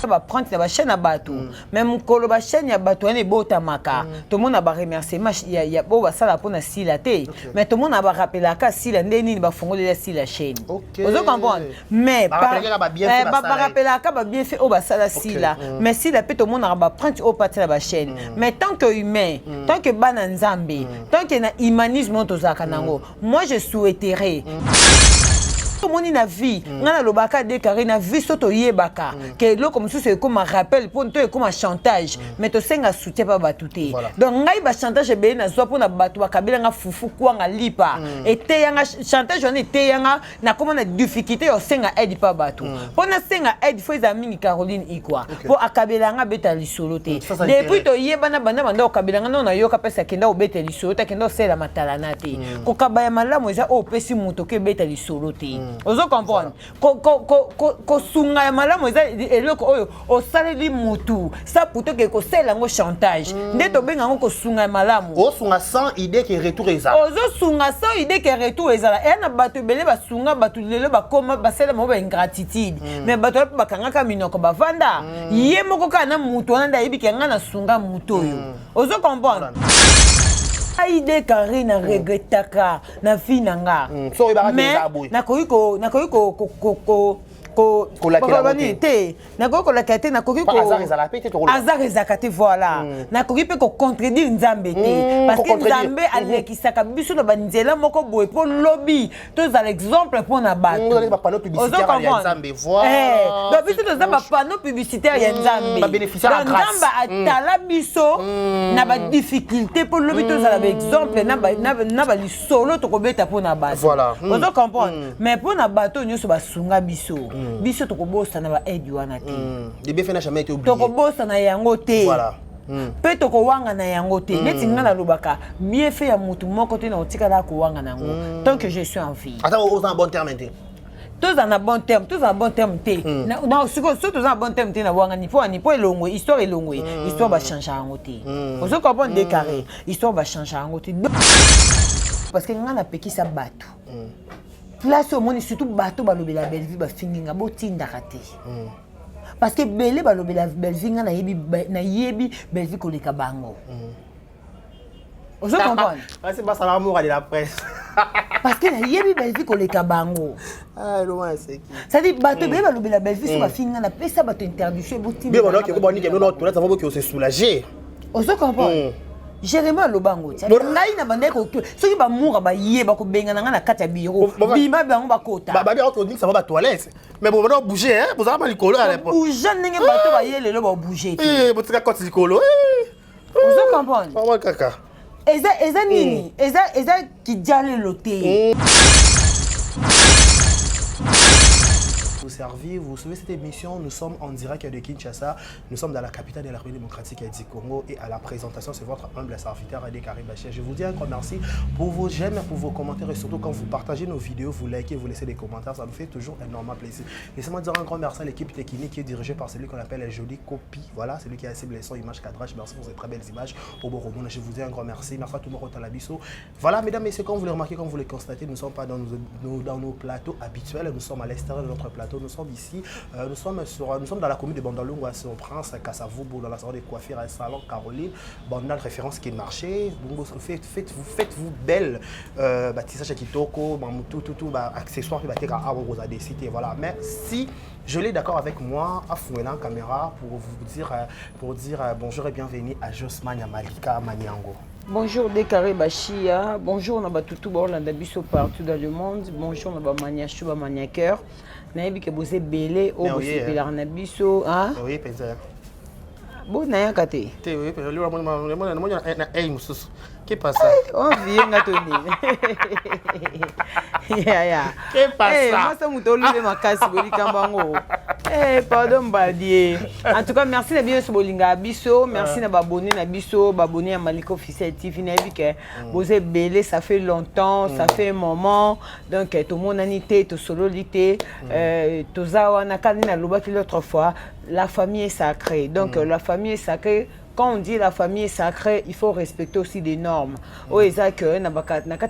ba prendre ba chaîne à bateau même kolo ba chaîne ya bateau ne bota maka tout le monde a ba remerciement ya bo ba sala pona sila te mais tout le monde a ba rappeler ka sila ndeni ba fongolela sila chaîne vous comprendre mais ba rappeler ka ba bien fait o ba sala sila mais sila peut tout le monde a ba prendre au partir la chaîne mais tant que humain tant que bana nzambe tant que na humanisme to zakanango moi je souhaiterais tout le monde na vie ngana lobaka déclaré na vie soto yebaka que lo comme ça c'est comme un rappel pour toi comme un chantage mais to senga soutien pas batuté donc ngai ba chantage be na zo pour na batu bakabila nga fufu kwa nga lipa et te yanga chantage on te yanga na comment na difficulté o senga aide pas batu pour na senga aide faut examiner Caroline ikwa pour akabila nga beta lisolo te depuis to yebana banda banda okabila nga na yoka pesa kenda obeta lisolo ta kenda sela matalana te ko kabaya malamu eza o pesi muto ke beta lisolo te ozo comprendre ko sunga ya malamu eza eloko oyo osaleli mutu ça puto ke ko sela ngo chantage ndeto benga ngo ko sunga ya malamu o sunga sans idée que retour eza ozo sunga sans idée que retour eza et na bato belé ba sunga bato lelo ba koma ba sela mo ba ingratitude mais bato ba kanga ka minoko ba vanda ye moko kana mutu wana yebi ke ngana sunga mutu oyo ozo comprendre idée carré na regretaka na vie nanga mais nakoki ko azar ezakate voilà nakoki pe ko contredire nzambe te parce que nzambe alekisaka biso na banzela moko boye po lobby toza l'exemple pour na bato donc biso toza ba panneau publicitaire ya nzambe nzambe atala biso na ba difficulté pour lobby toza la exemple na ba lisolo tokobeta pour na bato ozo comprendre mais pour na bato nyoso basunga biso biso tokobosa na ba aide wana te de bien fait n'a jamais été oublié tokobosa na yango te voilà pe tokowanga na yango te neti ngana lobaka bien fait ya mutu moko te na otika la kowanga nango tant que je suis en vie attends aux en bon terme te tous en bon terme te na surtout en bon terme te na wanga ni po elongwe histoire elongwe histoire ba changer yango te ozo comprendre des carrés histoire ba changer yango te parce que ngana pekisa bato place au monde surtout bateau balobela belle vie ba finginga botindaka te parce que belé balobela belle vie nga na yebi belle vie koleka bango ozo comprendre c'est pas ça l'amour de la presse parce que na yebi belle vie koleka bango ah non c'est qui ça dit bateau belé balobela belle vie so ba finginga na pesa bateau interdiction botinda bien donc ko boni ke non toilette ça va que se soulager ozo comprendre Jérémy Lobango, ngai na bande ko soki ba moura ba yeba ko benga na na kati ya bureau bima bango ba kota ba bien on dit ça va ba toilette mais bon on bouger hein vous avez mal likolo à l'époque bouger ndenge bato ba yele lo ba bouger botika koti likolo ozo comprendre pas kaka eza nini eza kijale loté vous servir, vous suivez cette émission, nous sommes en direct de Kinshasa, nous sommes dans la capitale de la République démocratique du Congo et à la présentation c'est votre humble serviteur Adé Karim Bachir. Je vous dis un grand merci pour vos j'aime, pour vos commentaires et surtout quand vous partagez nos vidéos, vous likez, vous laissez des commentaires, ça nous fait toujours énormément plaisir. Laissez-moi dire un grand merci à l'équipe technique qui est dirigée par celui qu'on appelle Joli Copy, voilà, celui qui a ciblé les sons, images, cadrage, merci pour ces très belles images au bon robot. Je vous dis un grand merci, merci à tout le monde à la biseau. Voilà mesdames et messieurs, comme vous le remarquez, comme vous le constatez, nous ne sommes pas dans nos plateaux habituels, nous sommes à l'extérieur de notre plateau. Nous sommes ici, nous sommes dans la commune de Bandalungwa, sur Prince, Kassavoubou, dans la salon de coiffure, un salon Caroline, Bandal, référence qui est marché. Faites-vous belle, tissage kitoko, tout, accessoires qui va être à vous à décider, voilà. Mais si je l'ai d'accord avec moi, à fouiller en caméra pour dire bonjour et bienvenue à Josmania Malika Maniango. Bonjour Décaré Bachia, bonjour Nabatutu Borlanda Bisso partout dans le monde, bonjour Nabamania Chouba Maniaqueur. Nayebi ke bose belé o bose pelar na biso hein oui penza bon na yakate te oui pe le mo na mususu que passa on vient ngatoni ya que passa masa mutolu le makasi boli kambango pardon Badier en tout cas merci na bien so bolinga biso merci na babonné na biso babonné à Malika officiel TV nayebi ke bose belé ça fait longtemps ça fait un moment donc tout le monde anité to sololité toza wana kali na lobaki l'autre fois la famille est sacrée donc la famille est sacrée quand on dit la famille est sacrée, il faut respecter aussi des normes. Oh, ça que na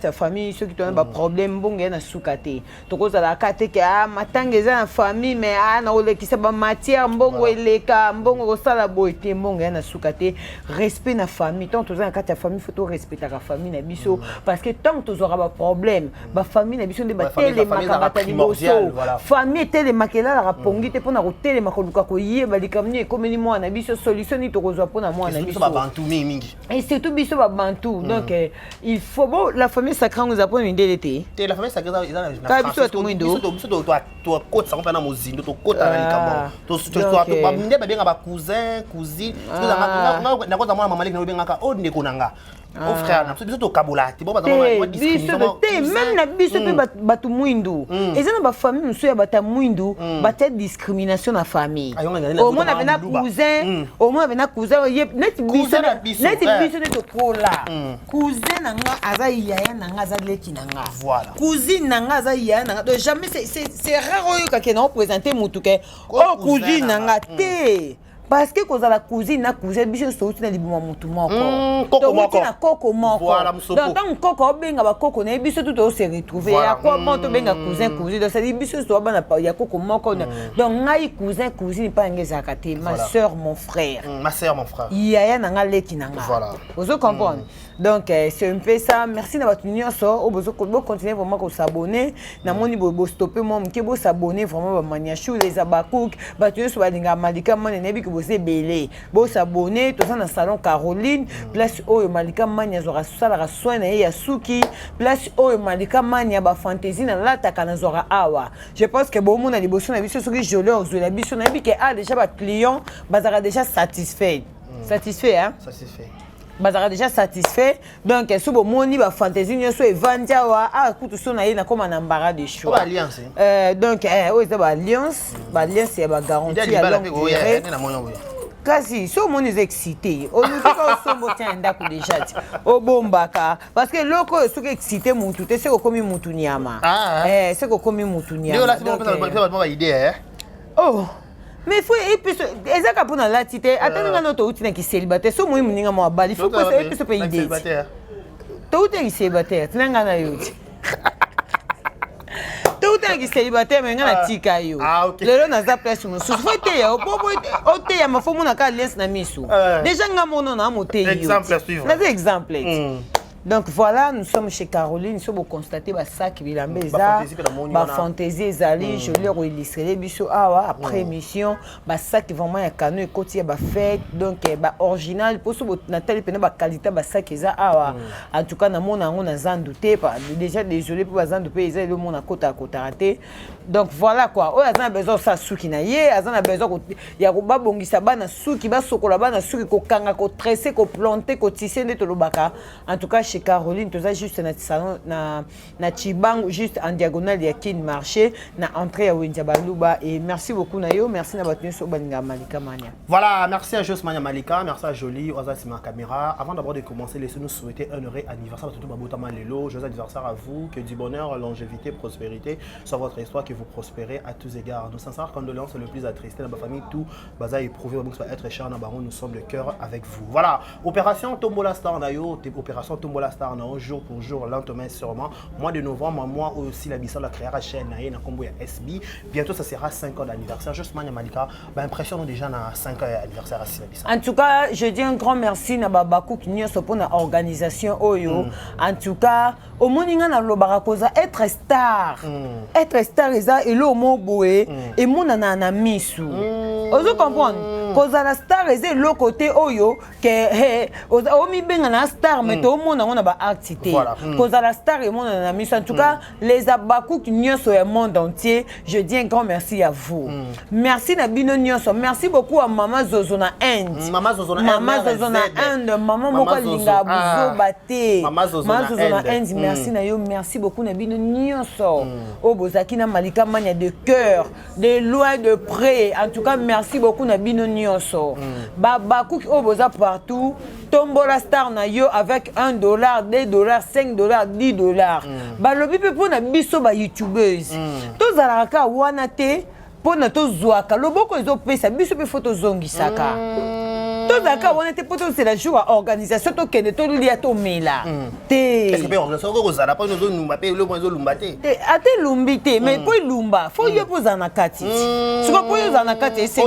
la famille, ceux qui ont des problèmes, bon, na soukate. Donc, ça la kate que ah, matanga za na famille, mais ah, na ole qui se ba matière, bon, eleka, bon, sala boité, bon, na soukate. Respect na famille. Tant que tu as la famille, faut respecter la famille na biso, parce que tant que tu auras des problèmes, la famille na biso de battre les makabata liboso. Famille était les makela la pongi te pona roter les makoluka ko yeba likamni comme ni moi na biso solution ni to kozwa pona moi na biso. Et c'est tout biso ba bantu. Donc il faut bon la famille sacrée nous apprend une délété. La famille sacrée dans la biso to mwindo. To kota sango na mozindo to kota na likambo. To ba minde ba benga ba cousin, cousine. Na kota mwana mama leki na benga o ndeko nanga. Au frère, na biso to kabola ti bo ba discrimination. Même na biso pe batu mwindo. Et ça na ba famille muso ya bata mwindo, bata discrimination na famille. Au moins avait na cousin, au moins avait na cousin, net biso de to kola. Cousin nanga aza yaya nanga aza leki nanga. Voilà. Cousine nanga aza yaya nanga. Donc jamais c'est rare oyo ka na représenter mutu ke. Oh cousine nanga te. Parce que quand la cousine na cousin biso so uti na libuma mutu moko. Donc na koko moko. Donc tant koko benga ba koko na biso tout o se retrouver. Ya quoi monto benga cousin cousine. Donc ça dit biso so ba na ya koko moko. Donc ngai cousin cousine pas ngeza kate. Ma sœur mon frère. Ma sœur mon frère. Yaya nanga leki nanga. Voilà. Vous comprenez? Donc c'est un peu ça. Merci d'avoir tenu ça. Au besoin de continuer vraiment à s'abonner. Na moni bo stopper moi mke bo s'abonner vraiment ba maniachou les abakouk. Ba tu so ba linga malika mane nebi que vous belé. Bo s'abonner tout ça dans salon Caroline. Place oyo malika mania zora sala soin na ya suki. Place oyo malika mania ba fantaisie na lata kana zora awa. Je pense que bon monde na liboso na biso soki joli ozo la biso na bi que a déjà ba client bazara déjà satisfait. Satisfait hein? Satisfait. Bazara déjà satisfait. Donc si bon moni ba fantaisie nyoso e vandia wa a kutu so na ye na comme un embarras de choix. Ba alliance. Donc o eza ba alliance, c'est ba garantie à longue durée. Kasi so moni est excité. O nous ka so mo tiens ndako déjà. O bombaka parce que loko so ke excité mutu te c'est comme mutu nyama. C'est comme mutu nyama. Yo là c'est pas idée hein. Oh mais faut et puis ezaka pona la tite atanga no to utina ki célibataire so moi muninga mo abali faut que ça et puis so pe idée to utina ki célibataire tinanga na yuti to utina ki célibataire mais ngana tika yo lelo na za place mo so faut te ya opopo o te ya mafomo na ka alliance na misu déjà ngamono na moté yo exemple suivant na exemple. Donc voilà, nous sommes chez Caroline, nous sommes constater ba sac bilambeza, ba fantaisie ezali, je leur illustrer biso awa après émission, ba sac vraiment ya canon ekoti ya ba fête, donc ba original pour so Nathalie pena ba qualité ba sac eza awa. En tout cas na mona ngo na zanduté pas déjà désolé pour ba zanduté eza le mona kota raté. Donc voilà quoi, o azana besoin sa suki na ye, azana besoin ya ko ba bongisa bana suki ba sokola bana suki ko kanga ko tresser ko planter ko tisser nde to lobaka. En tout cas chez Caroline, tout ça juste na salon na Chibangu juste en diagonale ya Kin marché na entrée à Windiabaluba et merci beaucoup Nayo, merci na batenu so baninga Malika Mania. Voilà, merci à Josmania Malika, merci à Jolie, Ozati ma caméra. Avant d'abord de commencer, laissez-nous souhaiter un heureux anniversaire à tout Babotama Lelo, joyeux anniversaire à vous, que du bonheur, longévité, prospérité soit votre histoire, que vous prospérez à tous égards. Nos sincères condoléances le plus attristé dans ma famille, tout baza éprouvé, donc soit être cher na baron, nous sommes de cœur avec vous. Voilà, opération Tombola Star Nayo, opération Tombola Star Nayo, jour pour jour, lentement sûrement. Mois de novembre, moi aussi la Bissau la créera chaîne Naye na Combo ya SB. Bientôt ça sera 5 ans d'anniversaire. Juste Mania Malika, bah impression déjà na 5 ans d'anniversaire à la Bissau. En tout cas, je dis un grand merci na Babakou qui n'y a pas pour organisation Oyo. En tout cas, au moninga na lobarakoza être star. Être star et le mot boé et mon na misu. Vous comprenez? Cause la star est le côté Oyo que omi benga na star mais tout le monde on a ba activité. Cause la star et mon na misu. En tout cas, les Abakou qui n'y a sur le monde entier, je dis un grand merci à vous. Merci na bino nyonso. Merci beaucoup à Maman Zozona End. Maman Zozona End, Maman Moko Linga Buzo Bate. Maman Zozona End, merci na yo, merci beaucoup na bino nyonso. O bozaki na Malika Mania de cœur, de loin de près. En tout cas, merci beaucoup na bino nyonso. Babakou o boza partout. Tombola Star na yo avec $1, $2, $5, $10. Balobi pe pour na biso ba youtubeuse. Tozalaka wana te. Pona to zwaka loboko ezo pesa biso pe photo zongisaka Tout ça, on était pour c'est la jour à organisation, tout que tout le tout mela. Est-ce que organisation que vous avez pas nous nous m'appelle le moins lumbate. Ate lumbite, mais pour lumba, faut y poser en akati. Ce que pour y en akati, c'est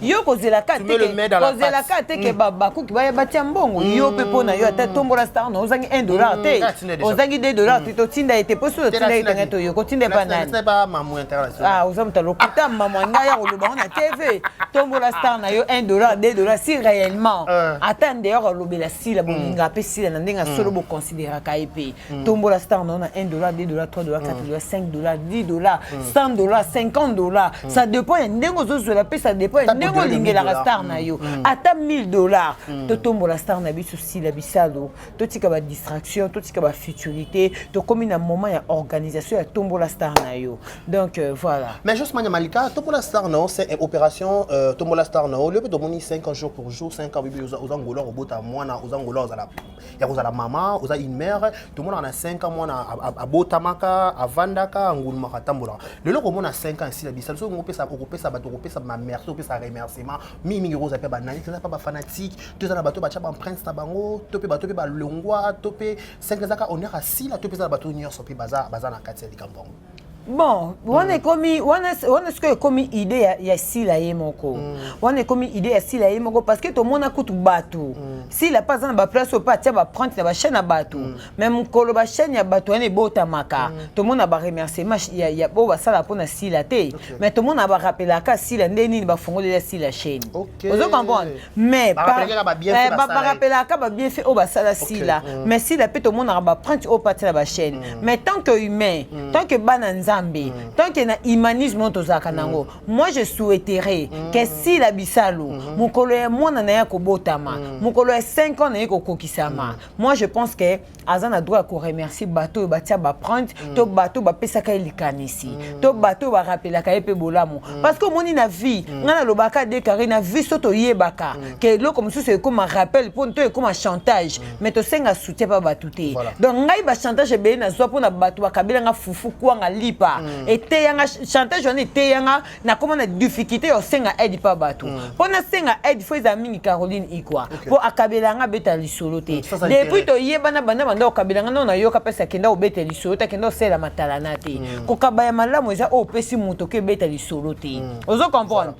yo cause la carte. Cause la carte que baba ku ki ba bati mbongo. Yo pe pona yo ate tombola star no ozangi $1 te. Ozangi $2 to tinda ete poso tinda ete to yo ko tinda ba nani. C'est pas maman international. Ah, ozamta lokuta maman nga ya oloba on a TV. Tombola star na yo $1 $2 si réellement. Attends d'ailleurs lobela si la bolinga pe si la ndinga solo bo considérer ka epé. Tombola star no na $1 $2 $3 $4 $5 $10 $100 $50. Ça dépend ndengo zo la pe ça dépend ndengo lingela la star na yo. Ata $1000 to tombola star na biso si la bisalo. To tika ba distraction, to tika ba futurité, to comme na moment ya organisation ya tombola star na yo. Donc voilà. Mais juste Mania Malika, tombola star no c'est une opération tombola star no le peut dominer 5 jours pour jour 5 ans aux angolais au bota mwana aux angolais aux la maman aux une mère tout le monde en a 5 ans mwana à botamaka à vandaka angulmaka tambola le loco mona 5 ans ici la bisalo so ngopé ça ma merci opé ça remerciement mimi rose appelle banani c'est pas fanatique deux ans bateau bacha ban prince tabango topé ba longwa topé 5 ans on est assis là topé ça bateau nyor sopi baza na kati ya kampong. Bon, on est ce que comme idée ya si la yemoko. On est comme idée ya si la yemoko parce que tout le monde a coûté bateau. Si la pas dans ba place au pas tiens ba prendre la chaîne à bateau. Même kolo ba chaîne ya bateau ne bota maka. Tout le monde a ba remerciement ya bo ba sala pour na si la té. Mais tout le monde a ba rappeler ka si la ndeni ba fongo de si la chaîne. Vous comprenez? Mais ba rappeler ka ba bien fait au ba sala si la. Mais si la peut tout le monde a ba prendre au pas la ba chaîne. Mais tant que humain, tant que bananza tant qu'il y a humanisme, moi je souhaiterais que si la bisalo, mon collègue, moi n'en ko botama, mon collègue 5 ans n'en ko kokisama. Moi je pense que Azan a droit à remercier bateau, batia ba prendre, to bateau ba pesa ka likanisi, to bateau ba rappeler ka epe bolamo. Parce que mon ina vie, ngana lo baka déclaré na vie soto yebaka, que lo comme ça c'est comme un rappel pour toi comme un chantage, mais to senga soutien pas batouté. Donc ngai ba chantage be na zo pour na bateau ba kabila nga fufu kwa nga lipa. Et teyanga chantage on est teyanga na comment na difficulté au senga aide pas bateau pour na senga aide faut examiner Caroline ikwa pour akabelanga beta lisoloté depuis to yebana bana banda okabelanga na yoka pesa kenda obeta lisoloté kenda sela matalana te ko kabaya malamu eza o pesi muto ke beta lisoloté ozo comprendre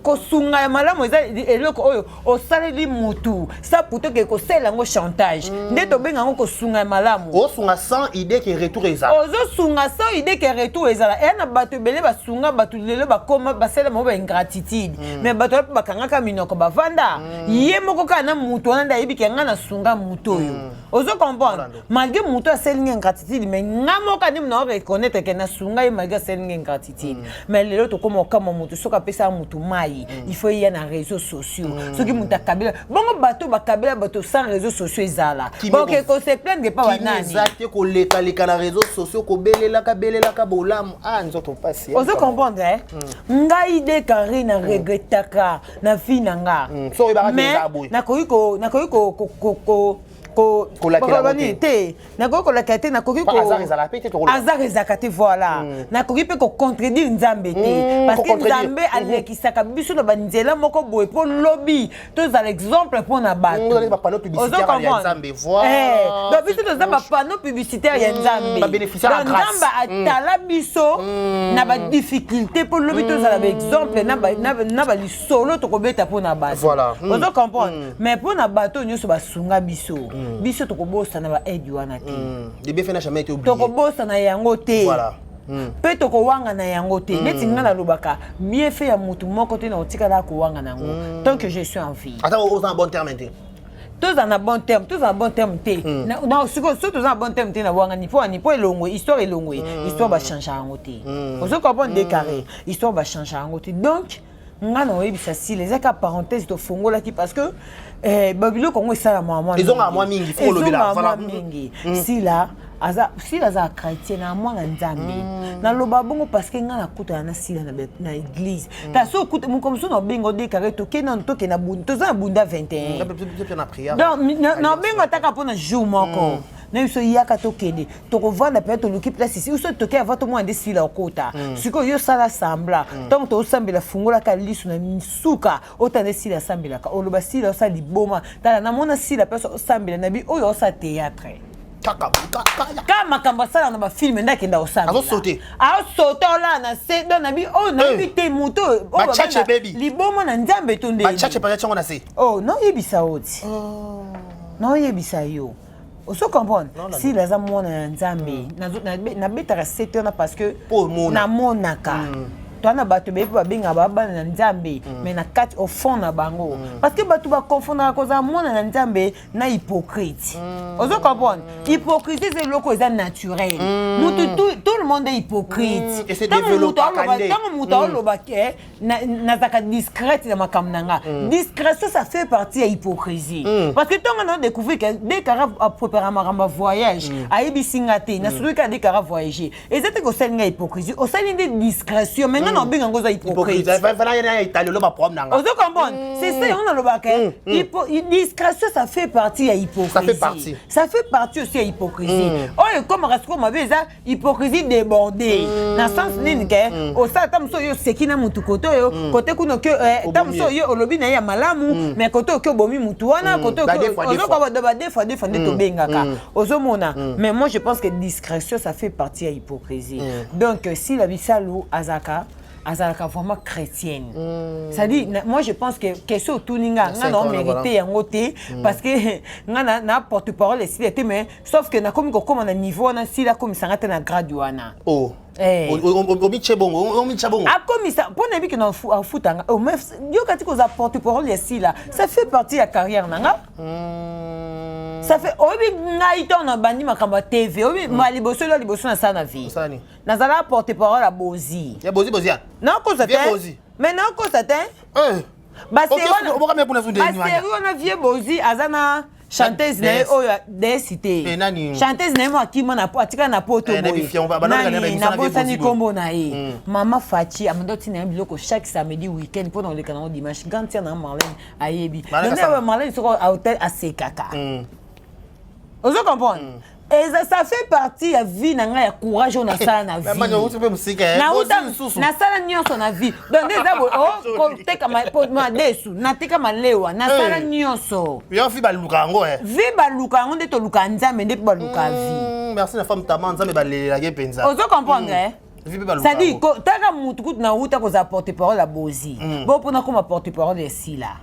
ko sunga ya malamu eza eloko oyo o saleli mutu ça puto ke ko sela ngo chantage ndeto benga ngo ko sunga ya malamu o sunga sans idée que retour eza ozo sunga sans idée que retour ezala et na bato belé ba sunga bato lelo ba koma ba sela mo ba ingratitude mais bato ba kanga ka minoko ba vanda ye moko kana muto na ndayibi ke nga na sunga muto yo ozo comprendre malgré muto a sela ingratitude mais ngamo ka ni na reconnaître que na sunga ye malgré sela ingratitude mais lelo to koma kama muto soka pesa muto mai il faut y na réseaux sociaux soki muta kabila bongo bato ba kabila bato sans réseaux sociaux ezala donc ko se plaindre pas banani exact ko leka na réseaux sociaux ko belela ka bolam nzoto pasi ozo comprendre ngai de Karine regretaka na vie nanga mais nakoki ko azar ezakate voilà nakoki pe ko contredire nzambe te parce que nzambe alekisaka biso na banzela moko boye po lobby toza l'exemple pour na bato ozo comprendre donc biso toza ba panneau publicitaire ya nzambe nzambe atala biso na ba difficulté pour lobby toza na exemple na ba lisolo tokobeta pour na bato ozo comprendre mais pour na bato nyonso basunga biso biso tokobosa na ba aide wana te le bienfait n'a jamais été oublié tokobosa na yango te voilà pe tokowanga na yango te neti nga na lobaka bienfait ya mutu moko te na otikala kowanga nango tant que je suis en vie attends aux en bon terme te tous en bon terme te na surtout en bon terme te na wanga ni po elongwe histoire elongwe histoire ba changer yango te ozo comprendre décarré histoire ba changer yango te donc nga na oyebisa si les aka parenthèse to fongola ki parce que babilo kongo esala mwa ils ont à moi mingi faut le bila voilà mingi si là aza chrétien na mwana nzambe na loba bongo parce que nga na kuta na sila na église ta so kuta mon comme so na bengo déclaré to ke na to ke na bunda 21 na prière donc na bengo taka pona jour moko na biso yaka tokende tokovanda peut to luki place ici uso toke avant to mwande sila okota siko yo sala sambla donc to sambela fungola ka lisu na misuka otande sila sambela ka oloba sila osa liboma tala na mona sila peso sambela na bi oyo osa théâtre kama kamba sala na ba film ndakenda osambela azosote ola na se don na bi oyo na bi te muto ba chache baby liboma na nzambe to nde ba chache pa chongo na se oh no yebisa oti non yebisa yo oso comprendre si les amours na nzambe na betaka 7 ans parce que na monaka toi na bato be ba benga baba na nzambe mais na kat au fond na bango parce que bato ba confondre cause amona na nzambe na hypocrite oso comprendre hypocrite c'est loko est naturel tout le monde est hypocrite et c'est développé tant muta loba ke na zaka discrète na makamnanga discrétion ça fait partie de hypocrisie parce que tant on a découvert que dès qu'on a préparé un voyage à Ibisingate na celui qui a déclaré voyager et c'était que c'est une hypocrisie au sein de discrétion mais non bien en hypocrite c'est ça on a le bac discrétion ça fait partie de hypocrisie ça fait partie aussi de hypocrisie oh comme rasco ma beza hypocrisie débordée dans sens nini que au ça tam so yo sekina mutu koto yo côté kuno que tam so yo olobi na ya malamu mais côté que bomi mutu wana côté que des fois to bengaka ozomona mais moi je pense que discrétion ça fait partie de hypocrisie donc si la bisalu azaka vraiment chrétienne. Ça dit, moi je pense que question tout ninga, on a mérité en côté parce que na porte-parole ici mais sauf que na comme on a niveau na si la comme ça ngata na graduana. Oh. Omi chebongo. Ah comme ça, pour ne que na futanga. Oh mais yo kati ko za porte-parole ici là, ça fait partie de la carrière nanga. Ça fait obi ngaito na bandi makamba TV, obi maliboso na sana vie. Na zala porte-parole à Bozi. Ya Bozi. Non, cause mais non, cause on a vieux Bozi, azana chanteuse des cités. Chanteuse n'est qui m'a atika na poto boy. Na bosani kombo na e. Mama Fachi amandoti na biloko chaque samedi week-end pendant le canal dimanche. Gantia na Marlène ayebi. Marlène sera à hôtel à Sekaka. Vous comprenez? Et ça fait partie de la vie, de la courage, de la vie. Na sala nyonso na vie. Donc déjà oh teka ma desu, na teka malewa, na sala nyonso. Yo fi ba luka ngo Vi ba luka ngo nde to luka nzambe nde ba luka vie. Merci la femme tama nzambe ba lela ke penza. Vous comprendre ça dit que taka mutu na uta ko za porte-parole à Bozi. Bon pour na ko ma porte-parole ici là.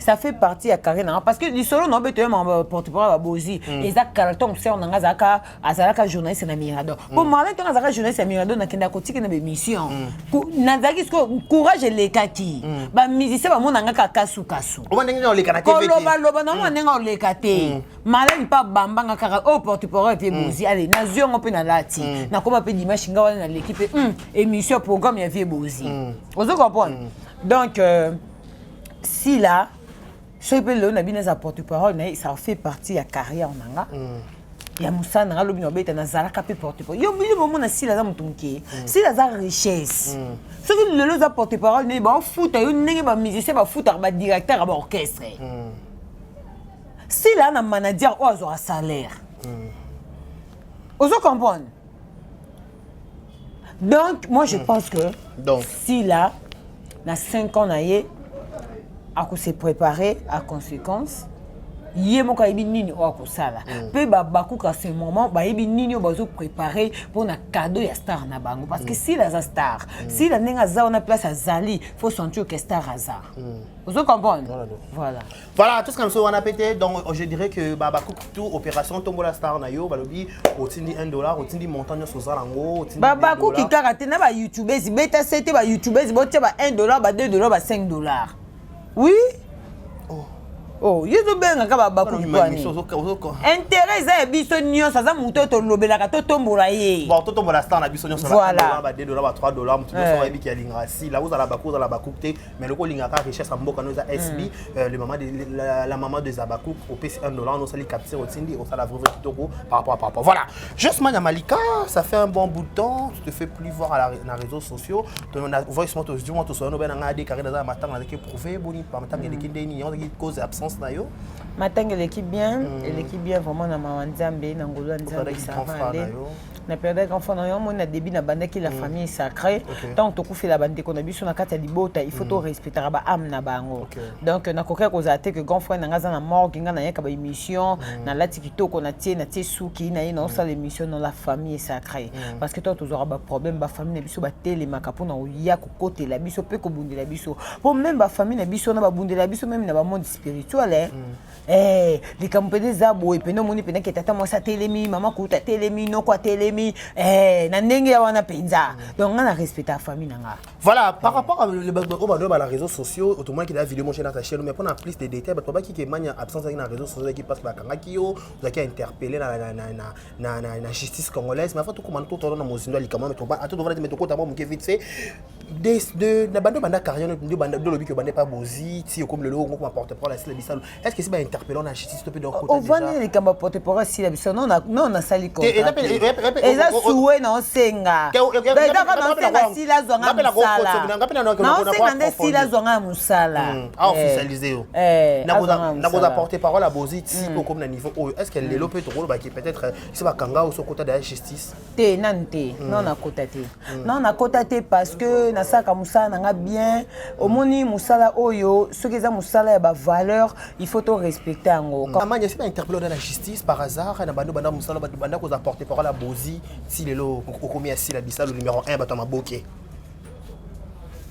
Ça fait partie de la carrière parce que les solos n'ont pas été porte-parole à Bozi et ça carton c'est on a zaka azalaka journaliste na Mirador pour Marlène ton azalaka journaliste à Mirador na kenda kotiki na émission na zaki courage les kaki ba musicien ba mona ngaka kasu on ndenge na lekana te vete loba na mona ndenge lekate Marlène pas bamba ngaka au porte-parole et Bozi allez na ziongo pe na lati na koma pe dimanche ngawa na l'équipe émission programme ya vie Bozi vous comprenez donc si là ce que l'on a bien porte-parole, ça fait partie de la carrière nanga. Il y a Moussa nanga lobi no beta na zalaka pe porte-parole. Yo bili moment na si la mutunki. Si la richesse. Ce que le za porte-parole ne ba foot yo ndenge ba musicien ba foot ba directeur ba orchestre. Si là na manager o azo salaire. Vous comprenez? Donc moi je pense que si là na 5 ans na yé à se préparer à conséquence yé mo ka ibi nini o akosala pe ba bakuka ce moment ba ibi nini o bazo préparer pour na cadeau ya star na bango parce que si la star si la nenga za on a place à Zali faut sentir que star hasard vous comprenez voilà tout ce qu'on a pété donc je dirais que ba bakuka tout opération tombola star na yo balobi otindi $1 otindi montant sur zalango otindi ba bakuka karate na ba youtubers beta c'était ba youtubers botia ba $1 ba $2 ba $5 oui. Oh, you do bien ngaka ba ku kwani. Intérêt za biso nyo sa za muto to lobela ka to tombola ye. Bon, to tombola star na biso nyo sa ba $2 ba $3 muto so yebi ki alinga si la uzala baku za la bakukte mais le ko linga ka richesse mboka no za SB le maman de la maman de Zabakou au PC $1 no sali capture otindi au sala vrai kitoko par rapport. Voilà. Juste Manya Malika, ça fait un bon bout de temps, tu te fais plus voir à la réseaux sociaux. Tu as voice note du moins to so no ben nga de carré dans matin na ke prouver boni par matin de kindeni on qui cause absence vacances na yo. Matin l'équipe bien, l'équipe bien vraiment na Mawanzambe na ngolo nzambe ça va aller. Na période grand frère na mon début na bande qui la famille est sacrée. Tant que fait la bande qu'on a biso na kati ya libota, il faut to respecter ba am na bango. Donc na koka ko zate que grand frère na ngaza na morgue nga na yaka ba émission na lati kitoko na tie suki na ino ça l'émission dans la famille est sacrée. Parce que toi tu auras ba problème ba famille na biso ba télé makapo na ya ko côté la biso pe ko bundela biso. Pour même ba famille na biso na ba bundela biso même na ba monde spirituel les campagnes zabo et puis non moni pena que tata moi ça télémi maman kuta télémi no quoi télémi na ndenge ya wana penza donc on a respecté la famille nanga. Voilà, par rapport à les réseaux sociaux, autrement qui la vidéo mon chaîne attachée mais pour plus de détails bah toi qui mania absence dans les réseaux sociaux qui passe par kangakio vous qui interpellé na justice congolaise mais faut tout comment tout dans mozindo li comment mais toi à tout devrait mettre côté moi vite fait de la bande carrière de bande de lobby que bande pas bozi si comme le logo comme porte pour la sile bisalo est-ce que c'est pas interpellé la justice depuis donc côté déjà on va les kamba porte pour la sile bisalo non na sali ko et ça soué na senga d'ailleurs quand on senga sila zonga non sila zonga musala officialisé na vous apporter parole à bozi si comme na niveau est-ce qu'elle les peut peut-être c'est pas kanga ou sur côté de la justice te nante non na kotate non na kotate parce que na saka musala nanga bien omoni musala oyo ce que za musala ya ba valeur il faut to respecter ngo comment il pas interpellé dans la justice par hasard na banda musala banda ko apporter parole à bozi si lelo okomi asi la bisalo numéro 1 bato maboke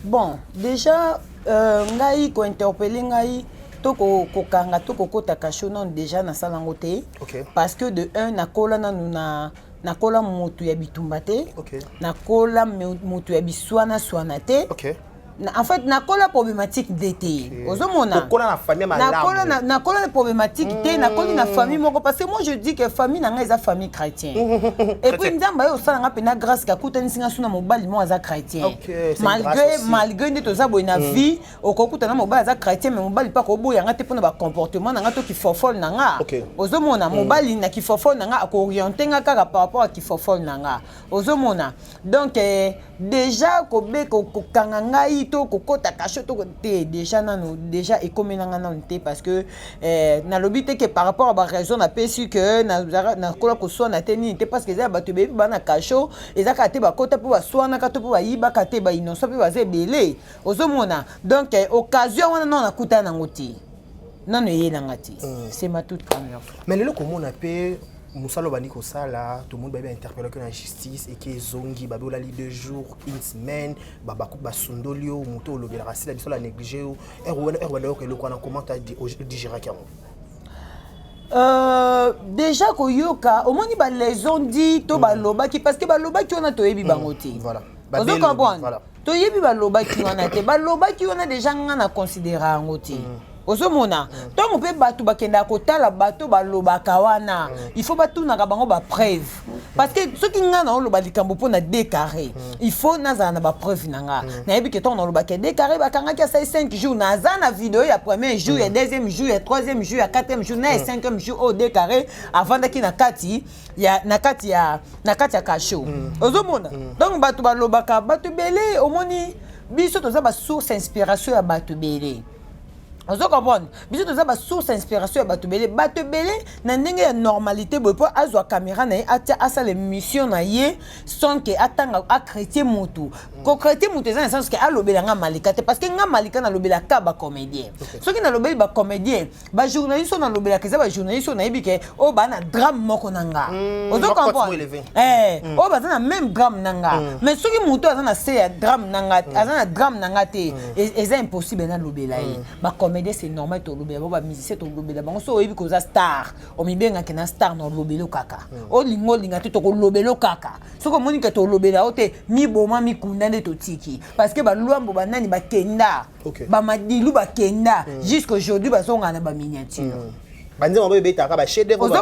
bon déjà ngai ko interpeller ngai to ko kanga to ko kota kasho non déjà na sala ngote parce que de un na kola na nakola mutu ya bitumba te nakola mutu ya biswana swana te en fait nakola problématique d'été ozomona nakola na famille malamu nakola problématique té nakola na famille moko parce que moi je dis que famille na nga eza famille chrétien et puis nzamba yo sala nga pena grâce ka kutani singa suna mobali mo aza chrétien malgré nde toza boy na vie okokuta na mobali aza chrétien mais mobali pa ko boya nga te pona ba comportement na nga to ki fofol na nga ozomona mobali na ki fofol na nga ko orienter nga kaka par rapport à ki fofol na nga ozomona donc déjà ko be ko kanga ngai to kokota kasho to te déjà nanu déjà ekomenanga nanu te parce que na lobité que par rapport à ba raison na pesi que na kola ko sona te ni te parce que za bato be bana kasho ezaka te ba kota po ba swana ka to po ba yiba ka te ba innocent pe ba zebele ozomona donc occasion wana non na kuta na ngoti nanu yena ngati c'est ma toute première fois mais le comment on appelle Moussalo bani ko sala tout le monde va interpeller que la justice et que zongi babe la li 2 jours une semaine baba ko basundolio muto lo bela rasila biso la négliger erwana ko le ko na comment digérer kamo déjà ko yoka au moins ba les ont dit to baloba ki parce que baloba ki on a to yebi bangoti voilà ozo comprendre to yebi baloba ki on a te baloba ki on a déjà ngana considérer ngoti ozomona donc pe bato bakenda kotala bato balobaka wana il faut batunaka bango ba preuve parce que soki nga na oloba likambo mpona décarré il faut nazala na ba preuve nanga nayebi ke ntongo na olobaka décarré bakangaki asali 5 jours naza na vidéo ya premier jour ya deuxième jour ya troisième jour ya quatrième jour na ya cinquième jour au décarré avandaki na kati ya kasho ozomona donc bato balobaka bato belé omoni biso toza ba source inspiration ya bato belé ozo comprendre biso toza ba source inspiration ya bato belé na ndenge ya normalité boy po azwa caméra na ye atia asala mission na ye sans que atanga a chrétien mutu ko chrétien mutu eza na sens que alobela nga malika te parce que nga malika na lobela ka ba comédien soki na lobeli ba comédien ba journaliste na lobela ke za ba journaliste na yebike o ba na drame moko nanga ozo comprendre o ba na même drame nanga mais soki mutu aza na se ya drame nanga aza na drame nanga te eza impossible na lobela ye ba c'est normal to lobela ba musicien to lobela bango so oyebi ko za star o mibenga ke na star no lobelo kaka o linga te to ko lobelo kaka soko moni ke to lobela o te mi boma mi kunda nde to tiki parce que ba luambo ba nani ba kenda ba madilu ba kenda jusqu'aujourd'hui ba zonga na ba miniature bandi mo beta ka ba chef d'œuvre